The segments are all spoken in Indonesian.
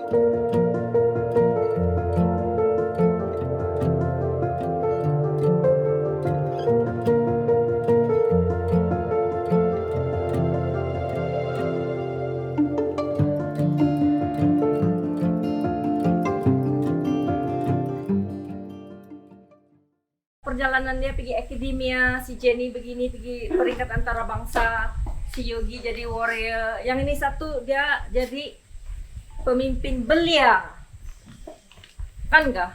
Perjalanan dia pergi akademia, si Jenny begini pergi peringkat antara bangsa, si Yogi jadi warrior, yang ini satu dia jadi pemimpin belia, kan enggak?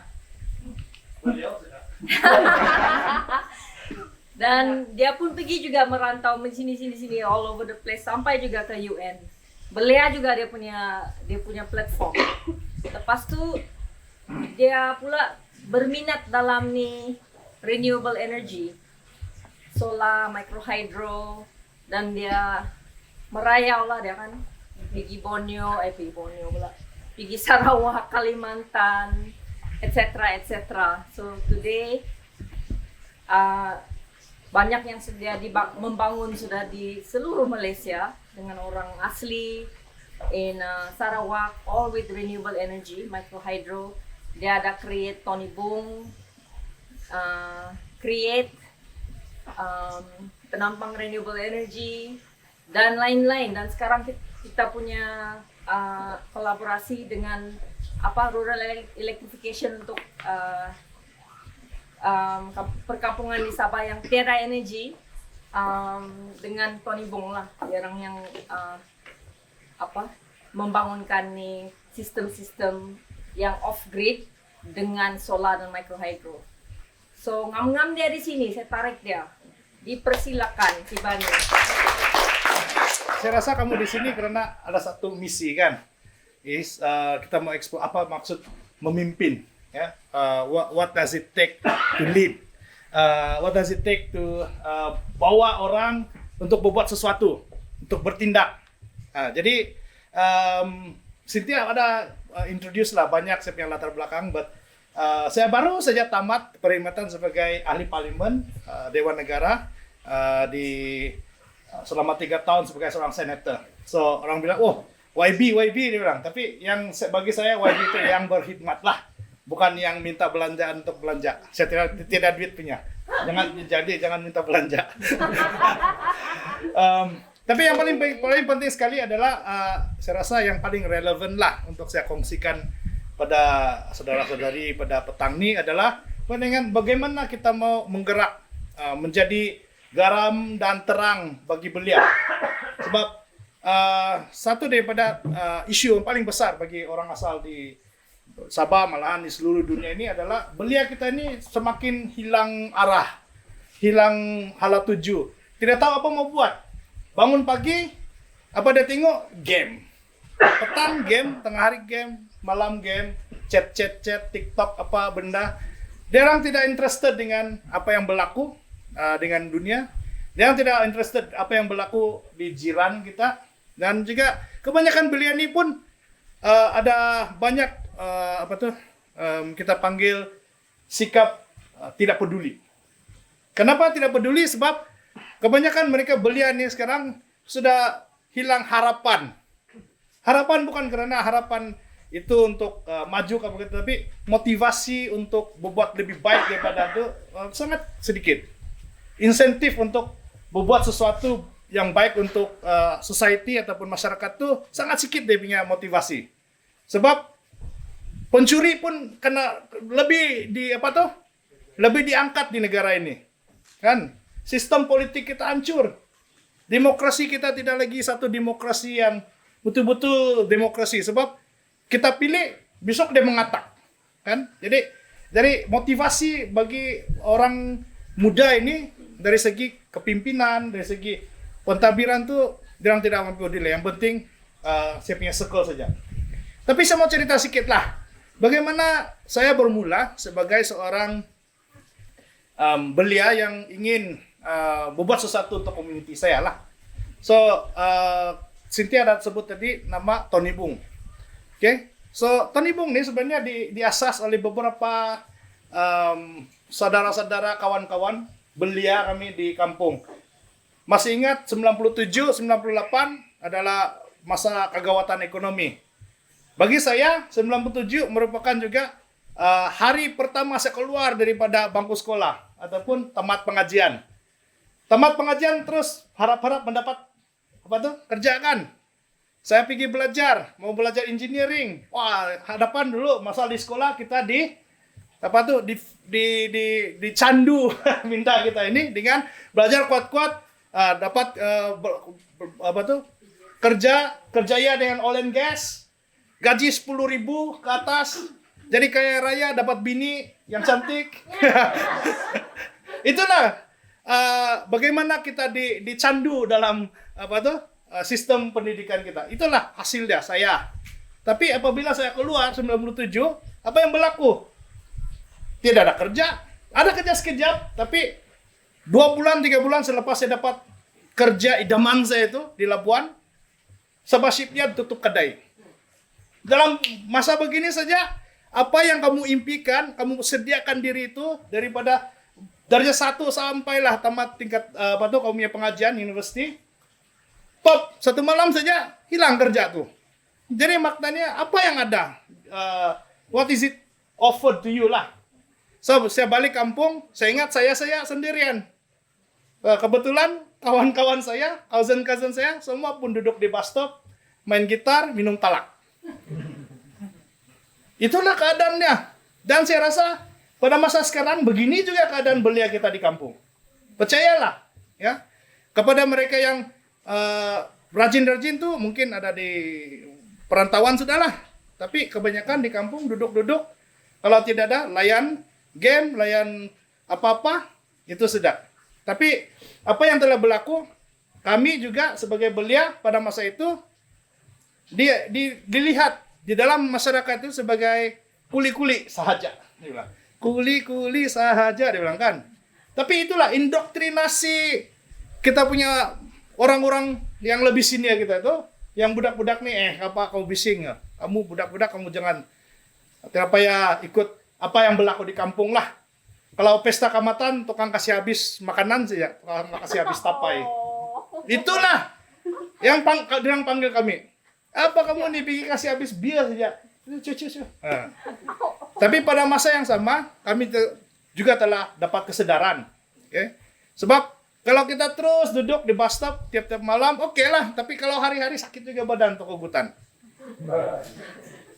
Dan dia pun pergi juga merantau sini all over the place sampai juga ke UN. Belia juga dia punya platform. Lepas tu dia pula berminat dalam nih renewable energy, solar, microhydro, dan dia merayau lah dia kan, pergi Borneo pula, pergi Sarawak, Kalimantan, etc. So today banyak yang sudah membangun sudah di seluruh Malaysia dengan orang asli in Sarawak, all with renewable energy, microhydro. Dia ada create Tony Bung, create penampang renewable energy dan lain-lain, dan sekarang kita punya kolaborasi dengan rural electrification untuk perkampungan di Sabah yang tiada energi, dengan Tony Bung lah, orang yang membangunkan nih sistem-sistem yang off grid dengan solar dan microhydro. So ngam-ngam dia di sini, saya tarik dia. Dipersilakan si Bani. Saya rasa kamu di sini karena ada satu misi kan. Kita mau explore apa maksud memimpin, ya. What does it take to lead? What does it take to bawa orang untuk berbuat sesuatu, untuk bertindak. Jadi Cynthia ada introduce lah banyak saya punya latar belakang, but saya baru saja tamat perkhidmatan sebagai ahli parlimen Dewan Negara selama 3 tahun sebagai seorang senator. So orang bilang, oh YB dia bilang. Tapi yang bagi saya YB itu yang berkhidmat lah, bukan yang minta belanja untuk belanja. Saya tidak duit punya. Jangan minta belanja. Tapi yang paling penting sekali adalah saya rasa yang paling relevan lah untuk saya kongsikan pada saudara-saudari, pada petani adalah bagaimana kita mau menggerak menjadi garam dan terang bagi belia. Sebab satu daripada isu yang paling besar bagi orang asal di Sabah, malahan di seluruh dunia ini adalah belia kita ini semakin hilang arah, hilang hala tuju. Tidak tahu apa mau buat. Bangun pagi, apa dia tengok? Game. Petang game, tengah hari game, malam game, chat, TikTok, apa benda. Dia orang tidak interested dengan apa yang berlaku dengan dunia. Dia orang tidak interested apa yang berlaku di jiran kita. Dan juga kebanyakan belia ini pun ada banyak kita panggil sikap tidak peduli. Kenapa tidak peduli? Sebab kebanyakan mereka belia ini sekarang sudah hilang harapan. Harapan bukan karena harapan itu untuk maju tapi motivasi untuk berbuat lebih baik daripada itu sangat sedikit. Insentif untuk berbuat sesuatu yang baik untuk society ataupun masyarakat itu sangat sedikit dia punya motivasi. Sebab pencuri pun kena lebih diangkat di negara ini. Kan? Sistem politik kita hancur. Demokrasi kita tidak lagi satu demokrasi yang betul-betul demokrasi, sebab kita pilih besok dia mengatak, kan? Jadi motivasi bagi orang muda ini dari segi kepimpinan, dari segi pentadbiran tuh dia tidak mampu dile. Yang penting saya punya circle saja. Tapi saya mau cerita sedikit lah, bagaimana saya bermula sebagai seorang belia yang ingin berbuat sesuatu untuk komuniti saya lah. So Cynthia ada sebut tadi nama Tony Bung. Okay? So Tony Bung ini sebenarnya diasas oleh beberapa saudara-saudara, kawan-kawan belia kami di kampung. Masih ingat 97, 98 adalah masa kegawatan ekonomi. Bagi saya 97 merupakan juga hari pertama saya keluar daripada bangku sekolah ataupun tamat pengajian. Tamat pengajian terus harap-harap mendapat apa tuh kerjaan. Saya pergi belajar, mau belajar engineering. Wah, hadapan dulu masa di sekolah kita di apa tuh di candu minta kita ini dengan belajar kuat-kuat dapat apa tuh kerjanya dengan oil and gas, gaji 10.000 ke atas, jadi kaya raya, dapat bini yang cantik. Itulah bagaimana kita dicandu dalam apa tuh sistem pendidikan kita. Itulah hasilnya saya. Tapi apabila saya keluar 97, apa yang berlaku? Tidak ada kerja. Ada kerja sekejap, tapi 2 bulan, 3 bulan selepas saya dapat kerja idaman saya itu di Labuan, Sabashipnya tutup kedai. Dalam masa begini saja, apa yang kamu impikan, kamu sediakan diri itu daripada darjah 1 sampailah tamat tingkat apa tuh kamu punya pengajian university. Pop, 1 malam saja hilang kerja tuh. Jadi maknanya apa yang ada? What is it offered to you lah? So, saya balik kampung, saya ingat saya sendirian. Kebetulan kawan-kawan saya, cousin saya, semua pun duduk di bus stop, main gitar, minum talak. Itulah keadaannya. Dan saya rasa pada masa sekarang begini juga keadaan belia kita di kampung. Percayalah, ya. Kepada mereka yang rajin-rajin tuh mungkin ada di perantauan sudahlah. Tapi kebanyakan di kampung duduk-duduk, kalau tidak ada layan game, layan apa-apa, itu sudah. Tapi apa yang telah berlaku, kami juga sebagai belia pada masa itu dilihat di dalam masyarakat itu sebagai kuli-kuli sahaja. Dia bilang, kuli-kuli sahaja, dia bilang kan. Tapi itulah indoktrinasi kita punya orang-orang yang lebih senior kita itu, yang budak-budak nih, apa kau bising ya? Kamu budak-budak, kamu jangan apa ya ikut apa yang berlaku di kampung lah. Kalau pesta kamatan, tukang kasih habis makanan saja, tukang kasih habis tapai. Itulah yang panggil kami. Apa kamu nih bikin kasih habis bir saja? Nah. Tapi pada masa yang sama, kami juga telah dapat kesadaran. Okay? Sebab kalau kita terus duduk di bus stop tiap-tiap malam, oke lah. Tapi kalau hari-hari sakit juga badan untuk kegutan.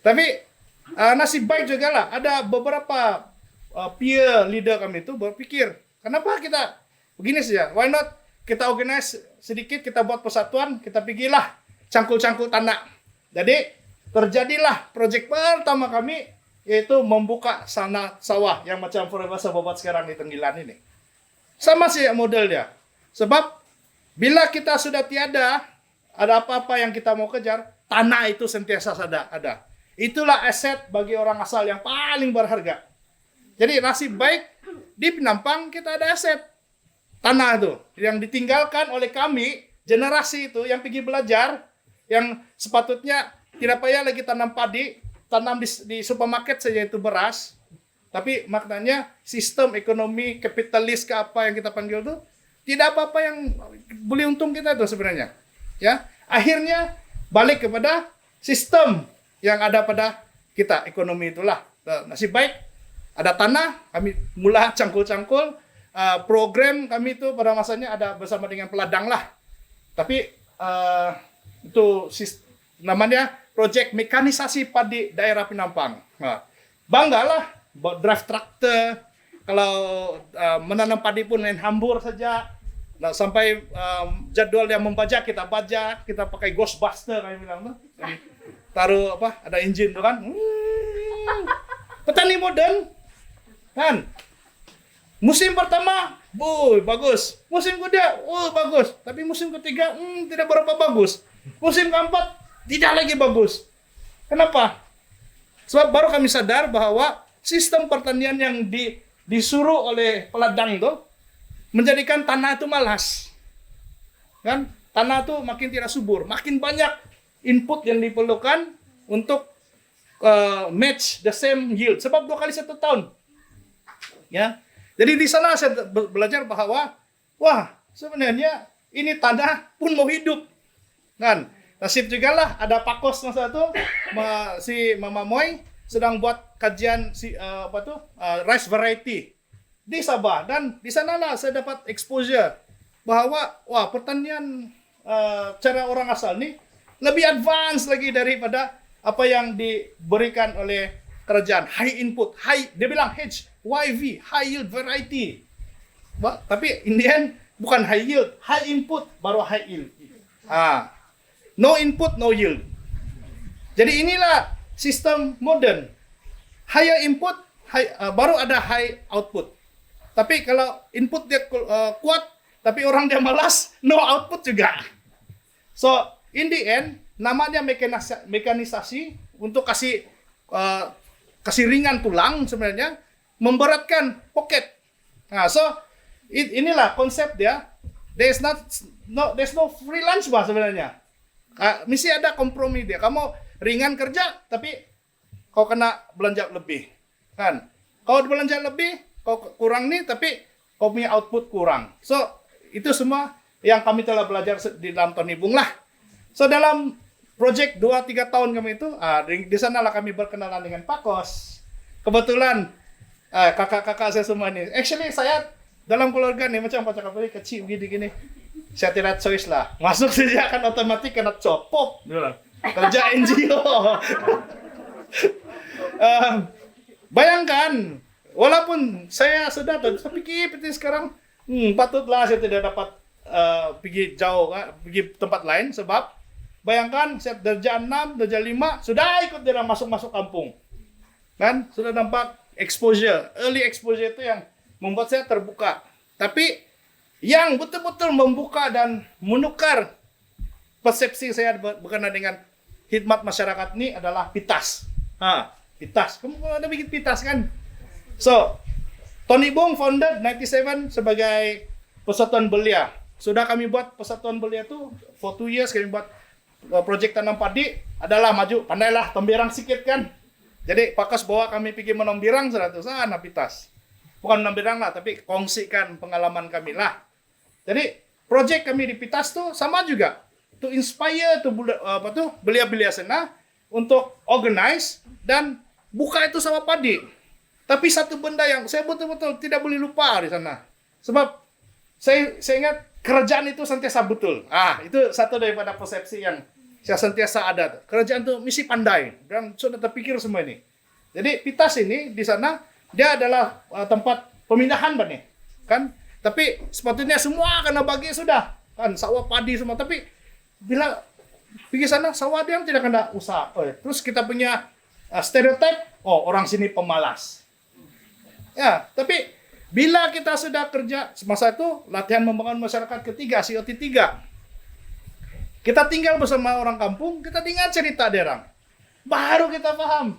Tapi nasib baik juga lah. Ada beberapa peer leader kami itu berpikir, kenapa kita begini saja? Why not kita organize sedikit, kita buat persatuan, kita pergilah cangkul-cangkul tanah. Jadi terjadilah proyek pertama kami, yaitu membuka sawah yang macam Forever Sahabat sekarang di Tenggilan ini. Sama sih modelnya. Sebab bila kita sudah tiada, ada apa-apa yang kita mau kejar, tanah itu sentiasa ada. Itulah aset bagi orang asal yang paling berharga. Jadi nasib baik di Penampang kita ada aset tanah itu yang ditinggalkan oleh kami generasi itu yang pergi belajar, yang sepatutnya tidak payah lagi tanam padi, tanam di supermarket saja itu beras. Tapi maknanya sistem ekonomi kapitalis ke apa yang kita panggil itu tidak apa-apa yang boleh untung kita itu sebenarnya. Ya, akhirnya balik kepada sistem yang ada pada kita, ekonomi itulah. Nasib baik ada tanah, kami mula cangkul-cangkul. Program kami itu pada masanya ada bersama dengan peladang lah. Tapi itu namanya proyek mekanisasi padi daerah Penampang. Nah, banggalah drive tractor. Kalau menanam padi pun main hambur saja. Nah, sampai jadwal yang membaca kita baca, kita pakai Ghostbuster kami bilang tuh. Jadi, taruh apa? Ada engine tuh kan. Petani modern kan. Musim pertama, bagus. Musim kedua, bagus. Tapi musim ketiga, tidak berapa bagus. Musim keempat, tidak lagi bagus. Kenapa? Sebab baru kami sadar bahwa sistem pertanian yang disuruh oleh peladang itu menjadikan tanah itu malas. Kan? Tanah itu makin tidak subur, makin banyak input yang diperlukan untuk match the same yield. Sebab 2 kali 1 tahun. Ya. Jadi di sana saya belajar bahwa sebenarnya ini tanah pun mau hidup. Kan? nasib juga lah ada Pakos masa itu si Mama Moy sedang buat kajian rice variety di Sabah, dan di sanalah saya dapat exposure bahwa wah pertanian cara orang asal nih lebih advance lagi daripada apa yang diberikan oleh kerajaan. High input, dia bilang HYV, high yield variety. Tapi in the end bukan high yield, high input baru high yield. No input, no yield. Jadi inilah sistem modern. Higher input, baru ada high output. Tapi kalau input dia kuat, tapi orang dia malas, no output juga. So, in the end, namanya mekanisasi untuk kasih ringan tulang sebenarnya, memberatkan pocket. So inilah konsep dia. There's no free lunch sebenarnya. Mesti ada kompromi dia. Kamu ringan kerja, tapi kau kena belanja lebih, kan? Kau belanja lebih, kau kurang nih, tapi kau punya output kurang. So itu semua yang kami telah belajar di dalam Tonibung lah. So dalam project 2-3 tahun kami itu, di sanalah kami berkenalan dengan Pakos. Kebetulan kakak-kakak saya semua ini. Actually saya dalam keluarga nih macam pacar kapal kecil gini. Saya tidak choice lah. Masuk saja kan otomatis kena copot. Kerja NGO. Bayangkan, walaupun saya sudah pikir sekarang patutlah saya tidak dapat pergi jauh, pergi tempat lain, sebab bayangkan saya darjah 6, darjah 5 sudah ikut dia masuk kampung. Kan? Sudah nampak exposure, early exposure itu yang membuat saya terbuka. Tapi yang betul-betul membuka dan menukar persepsi saya berkenaan dengan khidmat masyarakat ini adalah PITAS. PITAS. Kamu ada bikin PITAS kan? So, Tonibung founded 97 sebagai Persatuan Belia. Sudah kami buat Persatuan Belia itu for 2 years kami buat project tanam padi, adalah maju, pandailah tembirang sikit kan. Jadi Pakos bawa kami pergi menembirang 100 PITAS. Bukan menembirang lah, tapi kongsikan pengalaman kami lah. Jadi project kami di PITAS tuh sama juga, to inspire belia-belia sana untuk organize dan buka itu sama padi. Tapi satu benda yang saya betul-betul tidak boleh lupa di sana. Sebab saya ingat kerajaan itu sentiasa betul. Itu satu daripada persepsi yang saya sentiasa ada. Kerajaan itu mesti pandai dan sudah terpikir semua ini. Jadi PITAS ini di sana dia adalah tempat pemindahan nih, kan? Tapi sepatutnya semua kena bagi sudah, kan? Sawah padi semua. Tapi bila pergi sana sawah dia tidak kena usaha. Terus kita punya stereotip, orang sini pemalas. Ya, tapi bila kita sudah kerja semasa itu latihan membangun masyarakat ketiga, COT 3. Kita tinggal bersama orang kampung, kita dengar cerita derang. Baru kita paham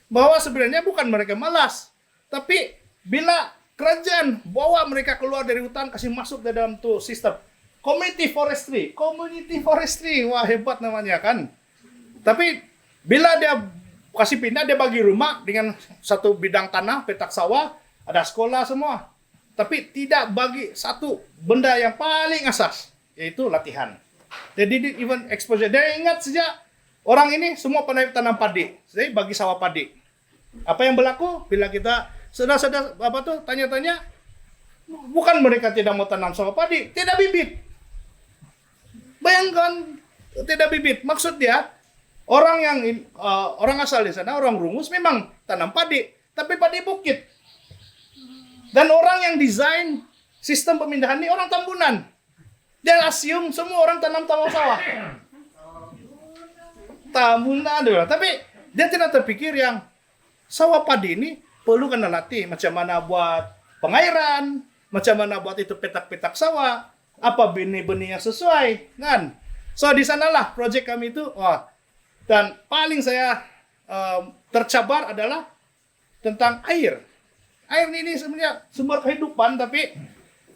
bahwa sebenarnya bukan mereka malas, tapi bila kerajaan bawa mereka keluar dari hutan, kasih masuk ke dalam tuh sistem community forestry, wah hebat namanya kan. Tapi bila dia kasih pindah, dia bagi rumah dengan satu bidang tanah, petak sawah, ada sekolah semua. Tapi tidak bagi satu benda yang paling asas, yaitu latihan. Jadi even exposure, dia ingat sejak orang ini semua pandai tanam padi, jadi bagi sawah padi. Apa yang berlaku bila kita sudah tanya-tanya, bukan mereka tidak mau tanam sawah padi, tidak bibit. Bayangkan tidak bibit, maksud dia orang asal di sana, orang Rungus memang tanam padi, tapi padi bukit. Dan orang yang desain sistem pemindahan ini orang Tambunan. Dia assume semua orang tanam sawah. Tambunan doang. Tapi dia tidak terpikir yang sawah padi ini perlu kena latih macam mana buat pengairan, macam mana buat itu petak-petak sawah, apa benih-benih yang sesuai, kan? So di sanalah project kami itu, dan paling saya tercabar adalah tentang air. Air ini sebenarnya sumber kehidupan, tapi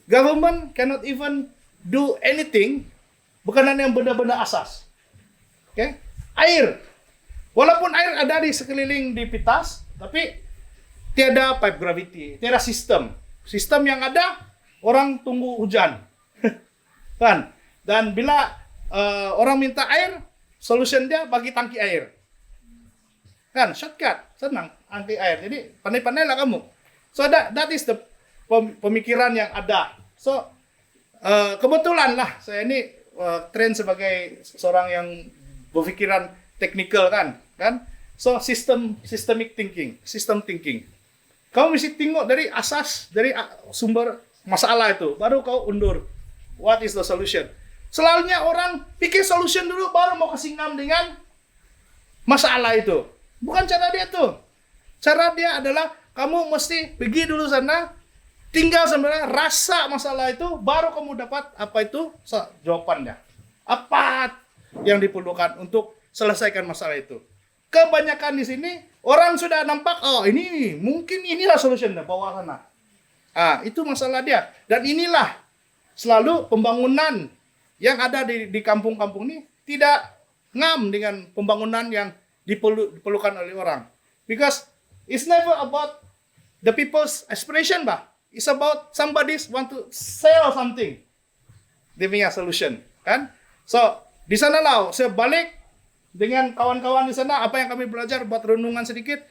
government cannot even do anything berkenaan yang benda-benda asas. Okay? Air. Walaupun air ada di sekeliling di PITAS, tapi tiada pipe gravity, tiada sistem. Sistem yang ada, orang tunggu hujan. Kan? Dan bila orang minta air, solution dia bagi tangki air. Kan, shortcut, senang tangki air. Jadi pandai-pandailah kamu. So that is the pemikiran yang ada. So kebetulan lah saya ini train sebagai seorang yang berpikiran teknikal kan. So systemic thinking, system thinking. Kau mesti tengok dari asas, dari sumber masalah itu, baru kau undur. What is the solution? Selalunya orang pikir solution dulu, baru mau kasih ngam dengan masalah itu. Bukan cara dia tuh. Cara dia adalah kamu mesti pergi dulu sana, tinggal sebenarnya rasa masalah itu, baru kamu dapat apa itu jawabannya. Apa yang diperlukan untuk selesaikan masalah itu. Kebanyakan di sini orang sudah nampak, oh ini mungkin inilah solusinya, bawa sana. Itu masalah dia. Dan inilah selalu pembangunan yang ada di kampung-kampung ini tidak ngam dengan pembangunan yang diperlukan oleh orang. Because it's never about the people's aspiration, bah. It's about somebody's want to sell something. Dia punya solution, kan? So, di sanalah saya balik dengan kawan-kawan di sana, apa yang kami belajar, buat renungan sedikit.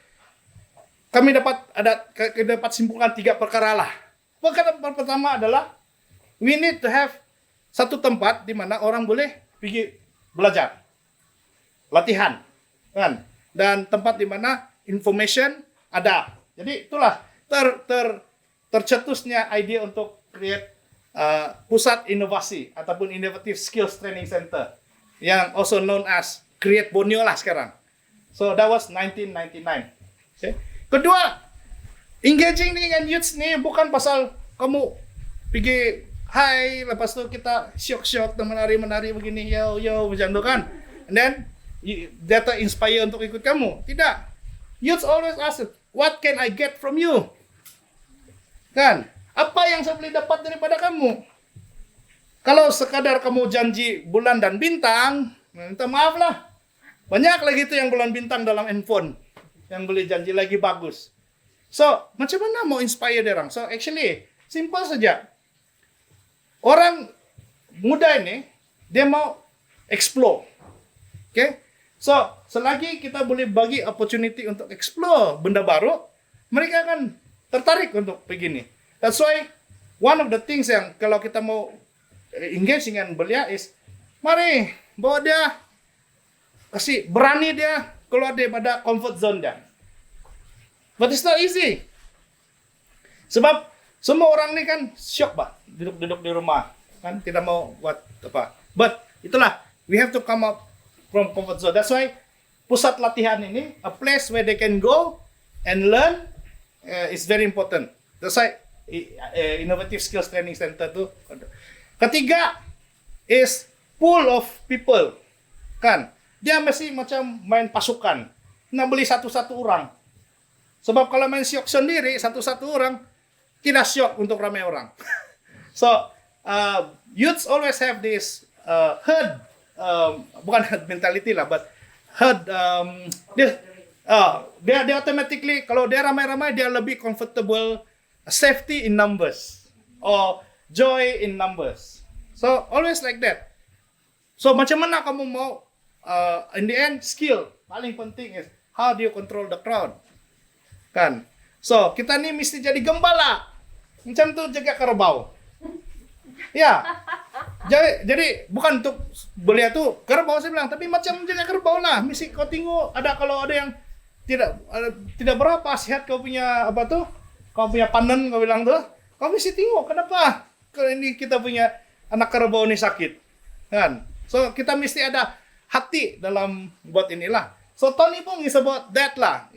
Kami dapat simpulkan 3 perkara lah. Perkara pertama adalah we need to have satu tempat di mana orang boleh pergi belajar, latihan, kan? Dan tempat di mana information ada. Jadi itulah tercetusnya ide untuk create pusat inovasi ataupun innovative skills training center yang also known as Create Borneo lah sekarang. So that was 1999. Okay. Kedua, engaging dengan youths ni bukan pasal kamu pergi hai, lepas tu kita syok-syok dan menari-menari begini, yo macam tu kan. And then dia inspire untuk ikut kamu. Tidak. Youths always ask, what can I get from you? Kan? Apa yang saya boleh dapat daripada kamu? Kalau sekadar kamu janji bulan dan bintang, minta maaf lah. Banyak lagi itu yang bulan bintang dalam handphone. Yang boleh janji lagi bagus. So, macam mana mau inspire dia orang? So, actually, simple saja. Orang muda ini, dia mau explore. Okay? So, selagi kita boleh bagi opportunity untuk explore benda baru, mereka akan tertarik untuk begini. That's why, one of the things yang kalau kita mau engage dengan belia is, mari, bawa dia, kasih berani dia keluar daripada comfort zone dia. But it's not easy. Sebab semua orang ni kan syok bah, duduk di rumah, kan tidak mau buat apa. But itulah, we have to come up from comfort zone. That's why pusat latihan ini, a place where they can go and learn, is very important. That's why Innovative Skills Training Center tu. Ketiga is pool of people, kan? Dia mesti macam main pasukan, nak beli satu-satu orang. Sebab kalau main syok sendiri, satu-satu orang, tidak syok untuk ramai orang. So, youths always have this herd, bukan herd mentality lah, but herd, dia automatically, kalau dia ramai-ramai, dia lebih comfortable, safety in numbers, or joy in numbers. So, always like that. So, macam mana kamu mau, in the end, skill, paling penting is, how do you control the crowd? Kan? So, kita ni mesti jadi gembala. Macam tu jaga kerbau. Ya. Jadi bukan untuk belia tu kerbau saya bilang, tapi macam jaga kerbau lah. Mesti kau tengok kalau ada yang tidak berapa sehat kau punya apa tu? Kau punya panen kau bilang tu. Kau mesti tengok kenapa kalau ini kita punya anak kerbau ni sakit. Kan? So, kita mesti ada hati dalam buat inilah. So, Tony pun is about that lah.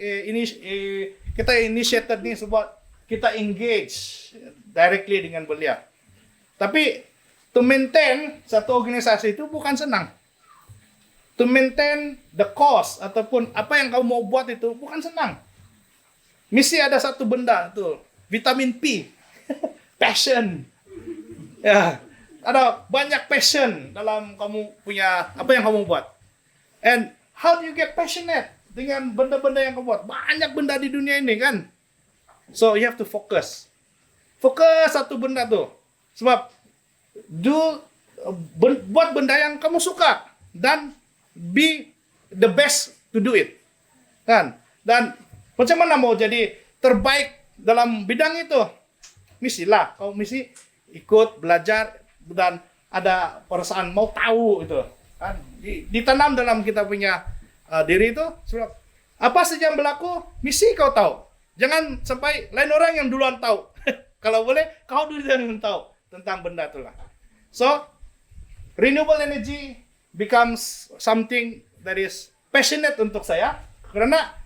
Kita initiated ni sebab kita engage directly dengan belia. Tapi to maintain satu organisasi itu bukan senang. To maintain the cause ataupun apa yang kamu mau buat itu bukan senang. Mesti ada satu benda tu, vitamin P, passion. Ya, ada banyak passion dalam kamu punya apa yang kamu buat. And how do you get passionate dengan benda-benda yang kamu buat? Banyak benda di dunia ini kan. So you have to focus. Fokus satu benda tu. Sebab buat benda yang kamu suka dan be the best to do it. Kan? Dan macam mana mau jadi terbaik dalam bidang itu? Misilah, kau misi ikut belajar dan ada perasaan mau tahu itu. Kan? Ditanam dalam kita punya diri itu. Sebab apa saja yang berlaku, misi kau tahu. Jangan sampai lain orang yang duluan tahu. Kalau boleh, kau dulu yang tahu tentang benda itulah. So, renewable energy becomes something that is passionate untuk saya. Karena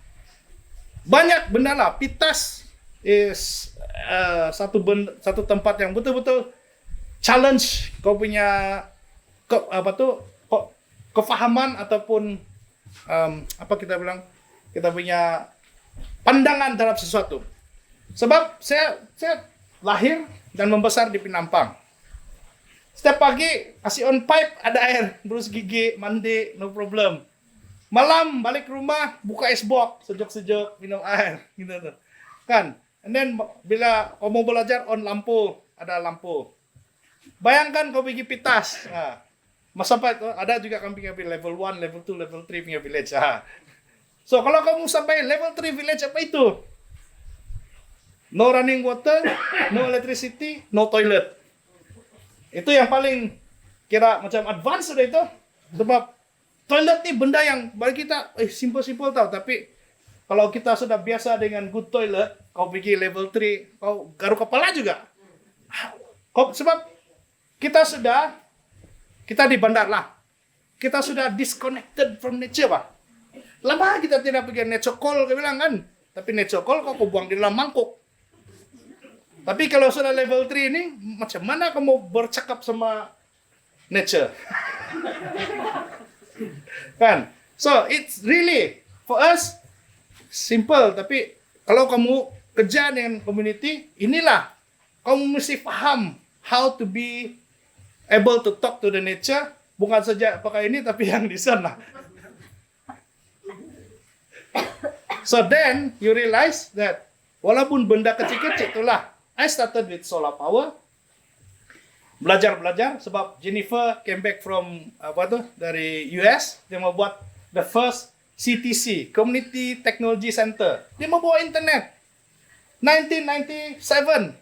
banyak benda lah. Pitas is satu tempat yang betul-betul challenge kau punya kefahaman ataupun kita punya pandangan terhadap sesuatu. Sebab saya lahir dan membesar di Penampang. Setiap pagi kasih on pipe ada air, berus gigi, mandi, no problem. Malam balik ke rumah buka es box, sejuk-sejuk minum air, gitu tuh. Kan? And then bila kau mau belajar on lampu, ada lampu. Bayangkan kau pergi pitas. Nah, sampai ada juga kami punya level 1, level 2, level 3 punya village. So kalau kamu sampai level 3 village apa itu? No running water, no electricity, no toilet. Itu yang paling kira macam advance sudah itu. Sebab toilet ni benda yang bagi kita simple-simple tau. Tapi kalau kita sudah biasa dengan good toilet, kau pergi level 3, kau garuk kepala juga. Sebab kita di bandar lah. Kita sudah disconnected from nature, Pak. Lama kita tidak pergi nature call, kau bilang kan. Tapi nature call kau buang di dalam mangkuk. Tapi kalau sudah level 3 ini, macam mana kamu bercakap sama nature? Kan? So, it's really, for us, simple. Tapi kalau kamu kerja dengan community, inilah, kamu mesti paham how to be able to talk to the nature. Bukan saja pakai ini, tapi yang di sana. So then, you realize that, walaupun benda kecil-kecil itulah, I started with solar power. Belajar sebab Jennifer came back from dari US. Dia mau buat the first CTC, Community Technology Center. Dia mau bawa internet. 1997.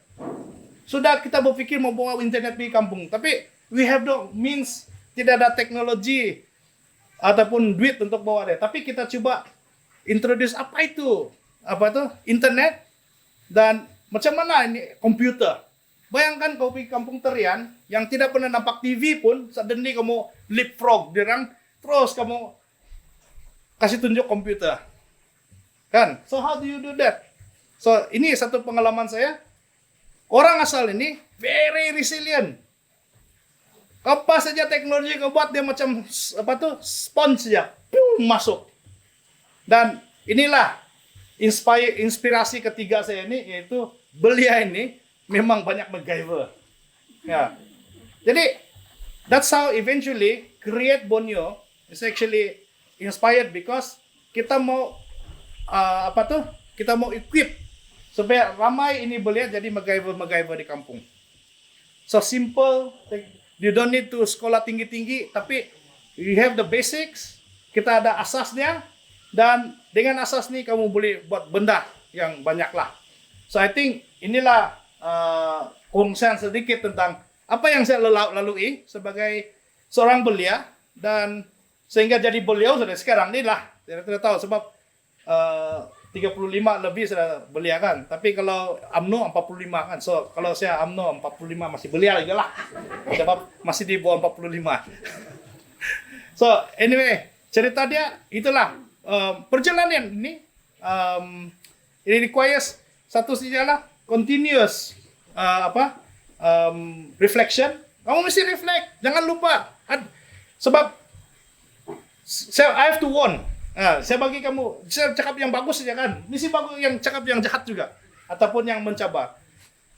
Sudah kita berfikir mau bawa internet di kampung, tapi we have no means, tidak ada teknologi ataupun duit untuk bawa dia. Tapi kita coba introduce internet dan macam mana ini komputer. Bayangkan kau pergi kampung Terian yang tidak pernah nampak TV pun, suddenly kamu leapfrog dirang, terus kamu kasih tunjuk komputer. Kan? So how do you do that? So ini satu pengalaman saya. Orang asal ini very resilient. Apa saja teknologi kau buat dia macam sponge saja, masuk. Dan inilah inspirasi ketiga saya ini, yaitu belia ini memang banyak MacGyver. Ya. Jadi that's how eventually Create Borneo is actually inspired because kita mau kita mau equip supaya ramai ini belia jadi MacGyver di kampung. So simple, you don't need to sekolah tinggi-tinggi, tapi you have the basics, kita ada asasnya, dan dengan asas ini kamu boleh buat benda yang banyak lah. So I think inilah concern sedikit tentang apa yang saya lalui sebagai seorang belia, dan sehingga jadi beliau sudah sekarang ini lah. Saya tidak tahu sebab 35 lebih sudah belia kan. Tapi kalau UMNO 45 kan. So kalau saya UMNO 45 masih belia lagi lah. Sebab masih di bawah 45. So anyway, cerita dia itulah. Perjalanan ini requires satu sajalah continuous reflection. Kamu mesti reflect, jangan lupa. Sebab I have to warn. Saya bagi kamu, saya cakap yang bagus saja kan. Mesti bagus yang cakap yang jahat juga, ataupun yang mencabar.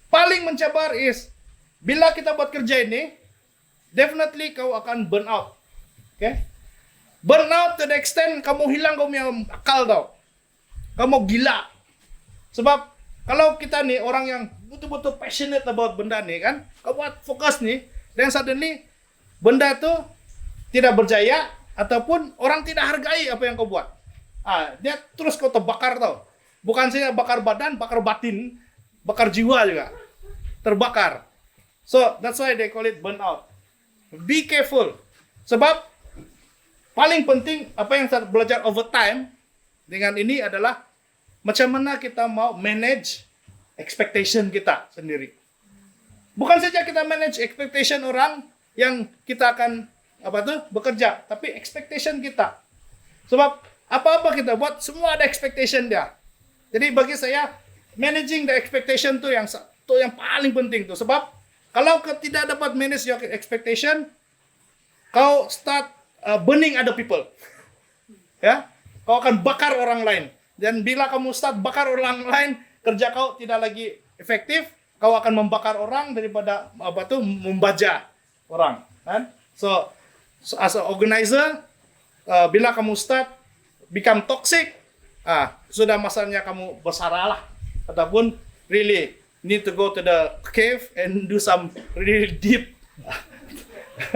Paling mencabar is bila kita buat kerja ini, definitely kau akan burn out. Okay? Burn out to the extent kamu hilang kau punya akal tau. Kamu gila. Sebab kalau kita nih orang yang betul-betul passionate about benda nih kan, kau buat fokus nih, dan suddenly benda itu tidak berjaya, ataupun orang tidak hargai apa yang kau buat. Dia terus kau terbakar tau. Bukan saja bakar badan, bakar batin, bakar jiwa juga. Terbakar. So, that's why they call it burnout. Be careful. Sebab paling penting apa yang saya belajar over time dengan ini adalah macam mana kita mau manage expectation kita sendiri. Bukan saja kita manage expectation orang yang kita akan bekerja, tapi expectation kita. Sebab apa-apa kita buat semua ada expectation dia. Jadi bagi saya managing the expectation tu yang paling penting tu. Sebab kalau kau tidak dapat manage your expectation, kau start burning other people. Ya, kau akan bakar orang lain. Dan bila kamu start bakar orang lain, kerja kau tidak lagi efektif. Kau akan membakar orang daripada membaja orang. Kan? So as an organizer, bila kamu start become toxic, sudah masanya kamu bersalah ataupun really need to go to the cave and do some really deep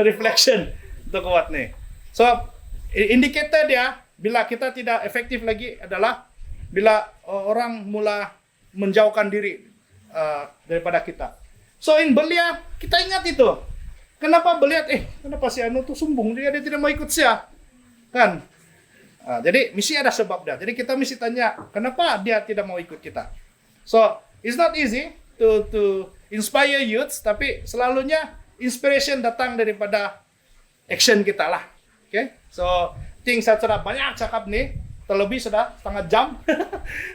reflection untuk kuat nih. So indikator dia bila kita tidak efektif lagi adalah bila orang mula menjauhkan diri daripada kita. So in Belia kita ingat itu. Kenapa Belia kenapa si Anu tuh sombong, dia tidak mau ikut saya, kan? Jadi mesti ada sebab dia. Jadi kita mesti tanya kenapa dia tidak mau ikut kita. So it's not easy to inspire youths, tapi selalunya inspiration datang daripada action kita lah. Okay? So saya sudah banyak cakap nih, terlebih sudah setengah jam.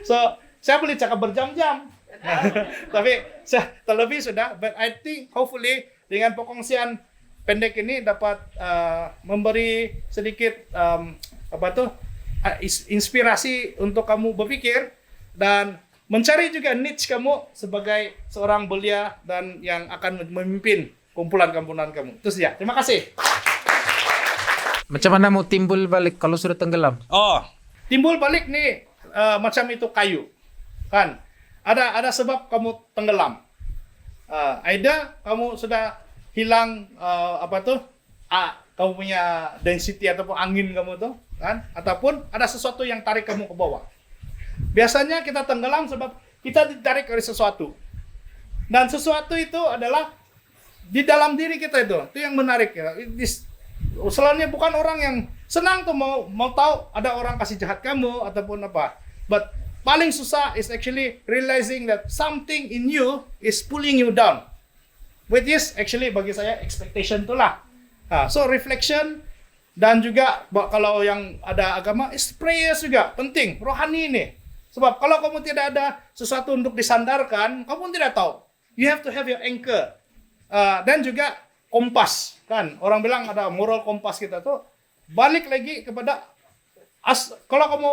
So saya boleh cakap berjam-jam. Tapi terlebih sudah, but I think hopefully dengan perkongsian pendek ini dapat memberi sedikit inspirasi untuk kamu berpikir dan mencari juga niche kamu sebagai seorang belia dan yang akan memimpin kumpulan-kumpulan kamu. Itu saja. Terima kasih. Macam mana mau timbul balik kalau sudah tenggelam? Timbul balik nih macam itu kayu, kan? Ada sebab kamu tenggelam. Either kamu sudah hilang kamu punya density ataupun angin kamu tuh, kan? Ataupun ada sesuatu yang tarik kamu ke bawah. Biasanya kita tenggelam sebab kita ditarik oleh sesuatu. Dan sesuatu itu adalah di dalam diri kita itu yang menarik ya. Selalunya bukan orang yang senang tuh mau tahu ada orang kasih jahat kamu ataupun apa. But paling susah is actually realizing that something in you is pulling you down. Which is actually bagi saya expectation itulah. So reflection dan juga kalau yang ada agama is prayers juga penting, rohani ini. Sebab kalau kamu tidak ada sesuatu untuk disandarkan, kamu tidak tahu. You have to have your anchor. Dan juga kompas, kan? Orang bilang ada moral kompas kita tuh balik lagi kepada kalau kamu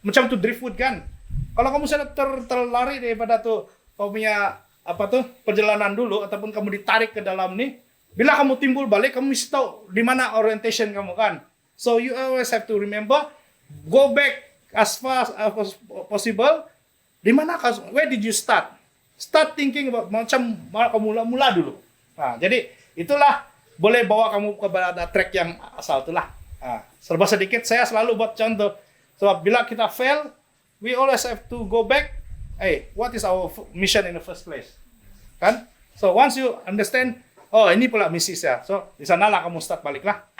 macam tuh driftwood kan. Kalau kamu sudah terlari daripada tuh kamu punya perjalanan dulu ataupun kamu ditarik ke dalam nih, bila kamu timbul balik kamu mesti tahu di mana orientation kamu kan. So you always have to remember, go back as fast as possible. Di mana where did you start? Start thinking about macam kamu mula dulu. Jadi itulah boleh bawa kamu kepada track yang asal itulah. Serba sedikit saya selalu buat contoh. Sebab bila kita fail, we always have to go back. What is our mission in the first place? Kan? So once you understand, ini pula misi saya. So di sanalah kamu start baliklah.